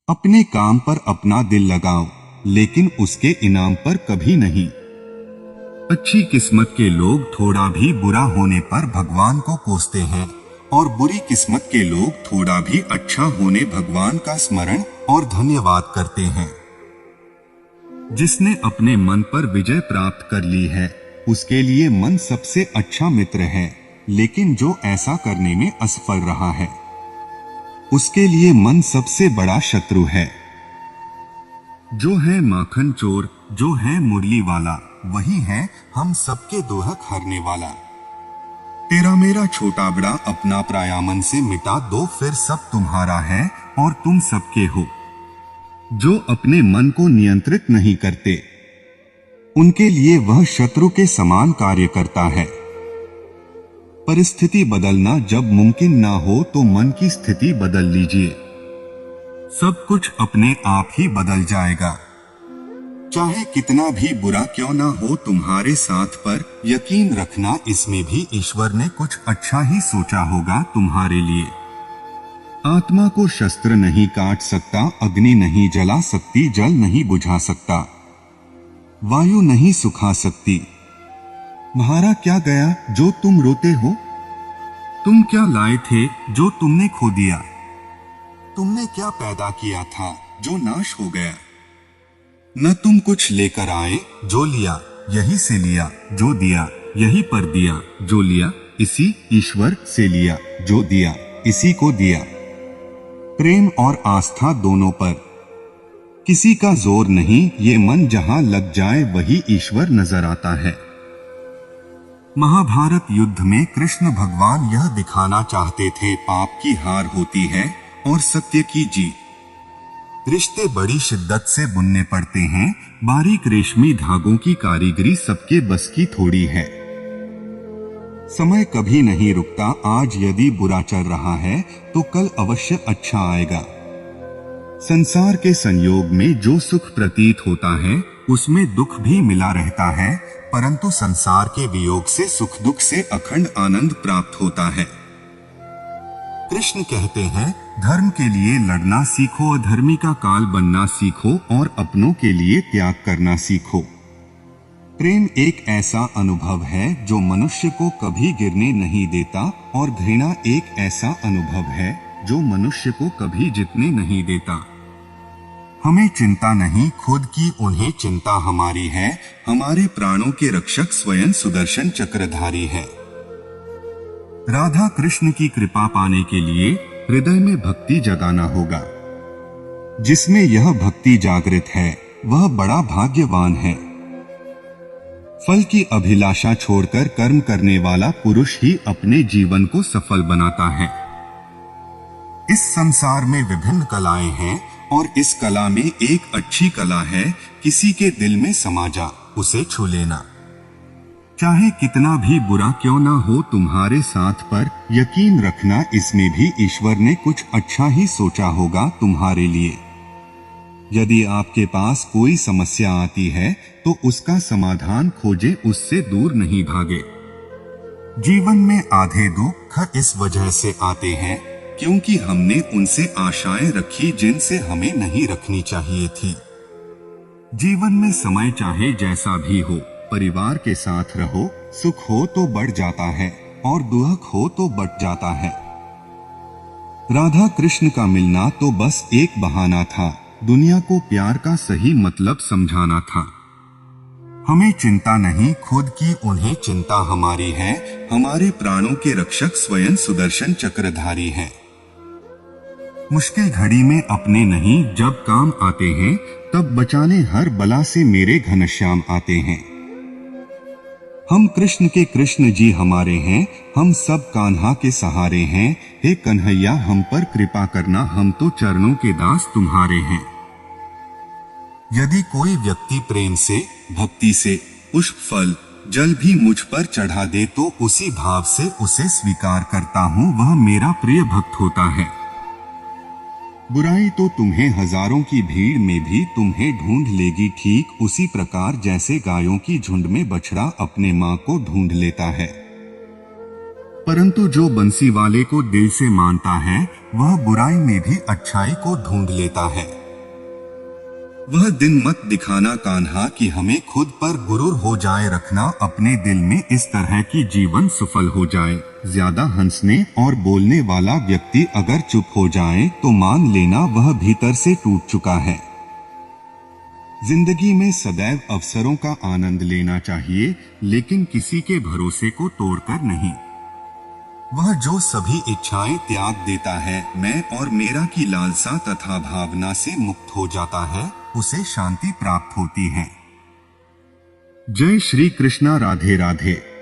अपने काम पर अपना दिल लगाओ, लेकिन उसके इनाम पर कभी नहीं। अच्छी किस्मत के लोग थोड़ा भी बुरा होने पर भगवान को कोसते हैं और बुरी किस्मत के लोग थोड़ा भी अच्छा होने भगवान का स्मरण और धन्यवाद करते हैं। जिसने अपने मन पर विजय प्राप्त कर ली है, उसके लिए मन सबसे अच्छा मित्र है, लेकिन जो ऐसा करने में असफल रहा है, उसके लिए मन सबसे बड़ा शत्रु है। जो है माखन चोर, जो है मुरली वाला, वही है हम सबके दोहक हरने वाला। तेरा मेरा छोटा बड़ा अपना प्रायामन से मिटा दो, फिर सब तुम्हारा है और तुम सबके हो। जो अपने मन को नियंत्रित नहीं करते, उनके लिए वह शत्रु के समान कार्य करता है। परिस्थिति बदलना जब मुमकिन ना हो तो मन की स्थिति बदल लीजिए। सब कुछ अपने आप ही बदल जाएगा। चाहे कितना भी बुरा क्यों ना हो तुम्हारे साथ, पर यकीन रखना इसमें भी ईश्वर ने कुछ अच्छा ही सोचा होगा तुम्हारे लिए। आत्मा को शस्त्र नहीं काट सकता, अग्नि नहीं जला सकती, जल नहीं बुझा सकता, वायु नहीं सुखा सकती। तुम्हारा क्या गया जो तुम रोते हो? तुम क्या लाए थे जो तुमने खो दिया? तुमने क्या पैदा किया था जो नाश हो गया? न तुम कुछ लेकर आए, जो लिया यही से लिया, जो दिया यही पर दिया, जो लिया इसी ईश्वर से लिया, जो दिया इसी को दिया। प्रेम और आस्था दोनों पर किसी का जोर नहीं, ये मन जहां लग जाए वही ईश्वर नजर आता है। महाभारत युद्ध में कृष्ण भगवान यह दिखाना चाहते थे, पाप की हार होती है और सत्य की जीत। रिश्ते बड़ी शिद्दत से बुनने पड़ते हैं, बारीक रेशमी धागों की कारीगरी सबके बस की थोड़ी है। समय कभी नहीं रुकता, आज यदि बुरा चल रहा है तो कल अवश्य अच्छा आएगा। संसार के संयोग में जो सुख प्रतीत होता है उसमें दुख भी मिला रहता है, परंतु संसार के वियोग से सुख दुख से अखंड आनंद प्राप्त होता है। कृष्ण कहते हैं, धर्म के लिए लड़ना सीखो, अधर्मी का काल बनना सीखो और अपनों के लिए त्याग करना सीखो। प्रेम एक ऐसा अनुभव है जो मनुष्य को कभी गिरने नहीं देता, और घृणा एक ऐसा अनुभव है जो मनुष्य को कभी जीतने नहीं देता। हमें चिंता नहीं खुद की, उन्हें चिंता हमारी है। हमारे प्राणों के रक्षक स्वयं सुदर्शन चक्रधारी है। राधा कृष्ण की कृपा पाने के लिए हृदय में भक्ति जगाना होगा। जिसमें यह भक्ति जागृत है वह बड़ा भाग्यवान है। फल की अभिलाषा छोड़कर कर्म करने वाला पुरुष ही अपने जीवन को सफल बनाता है। इस संसार में विभिन्न कलाएं हैं और इस कला में एक अच्छी कला है, किसी के दिल में समा जा, उसे छू लेना। चाहे कितना भी बुरा क्यों ना हो तुम्हारे साथ, पर यकीन रखना इसमें भी ईश्वर ने कुछ अच्छा ही सोचा होगा तुम्हारे लिए। यदि आपके पास कोई समस्या आती है तो उसका समाधान खोजे, उससे दूर नहीं भागे। जीवन में आधे दुख इस वजह से आते हैं क्योंकि हमने उनसे आशाएं रखी जिनसे हमें नहीं रखनी चाहिए थी। जीवन में समय चाहे जैसा भी हो, परिवार के साथ रहो, सुख हो तो बढ़ जाता है और दुख हो तो बट जाता है। राधा कृष्ण का मिलना तो बस एक बहाना था, दुनिया को प्यार का सही मतलब समझाना था। हमें चिंता नहीं खुद की, उन्हें चिंता हमारी है। हमारे प्राणों के रक्षक स्वयं सुदर्शन चक्रधारी हैं। मुश्किल घड़ी में अपने नहीं, जब काम आते हैं तब बचाने हर बला से मेरे घनश्याम आते हैं। हम कृष्ण के कृष्ण जी हमारे हैं, हम सब कान्हा के सहारे हैं। हे कन्हैया हम पर कृपा करना, हम तो चरणों के दास तुम्हारे हैं। यदि कोई व्यक्ति प्रेम से, भक्ति से पुष्प, फल, जल भी मुझ पर चढ़ा दे तो उसी भाव से उसे स्वीकार करता हूँ, वह मेरा प्रिय भक्त होता है। बुराई तो तुम्हें हजारों की भीड़ में भी तुम्हें ढूंढ लेगी, ठीक उसी प्रकार जैसे गायों की झुंड में बछड़ा अपने मां को ढूंढ लेता है। परंतु जो बंसी वाले को दिल से मानता है वह बुराई में भी अच्छाई को ढूंढ लेता है। वह दिन मत दिखाना कान्हा कि हमें खुद पर गुरूर हो जाए रखना अपने दिल में इस तरह की जीवन सफल हो जाए। ज्यादा हंसने और बोलने वाला व्यक्ति अगर चुप हो जाए तो मान लेना वह भीतर से टूट चुका है। जिंदगी में सदैव अवसरों का आनंद लेना चाहिए, लेकिन किसी के भरोसे को तोड़कर नहीं। वह जो सभी इच्छाएं त्याग देता है, मैं और मेरा की लालसा तथा भावना से मुक्त हो जाता है, उसे शांति प्राप्त होती है। जय श्री कृष्णा। राधे राधे।